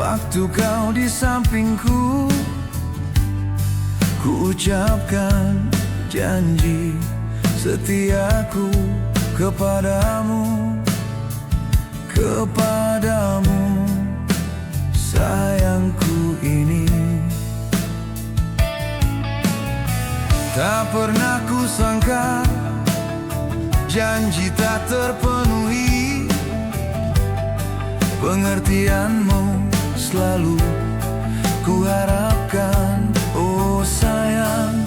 Waktu kau di sampingku, ku ucapkan janji setiaku kepadamu, kepadamu sayangku ini. Tak pernah ku sangka janji tak terpenuhi, pengertianmu selalu ku harapkan. Oh sayang,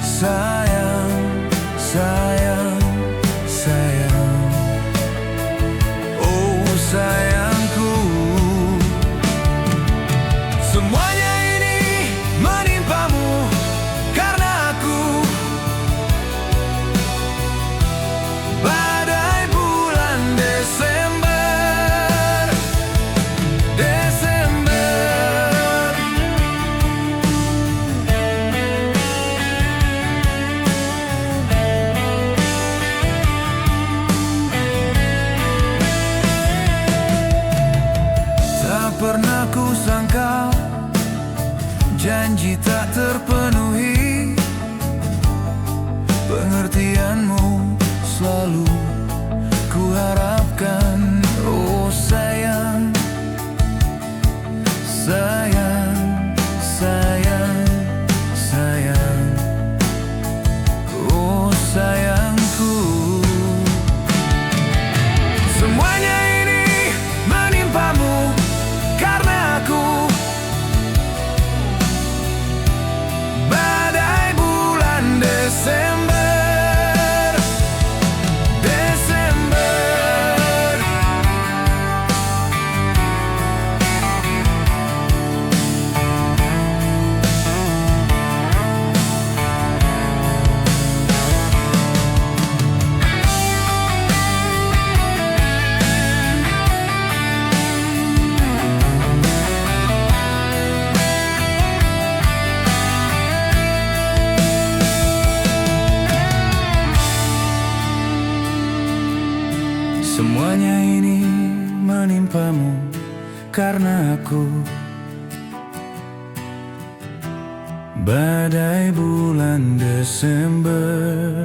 sayang, sayang, sayang. Oh sayangku, semuanya ini menimpamu karena aku. Badai bulan Desember, Desember. Tak pernah ku sangka janji tak terpenuhi, pengertianmu selalu ku harapkan. Oh sayang, sayang, sayang, sayang. Oh sayangku, semuanya ini menimpamu karena aku. Badai bulan Desember, Desember. Semuanya ini menimpamu karena aku. Badai bulan Desember,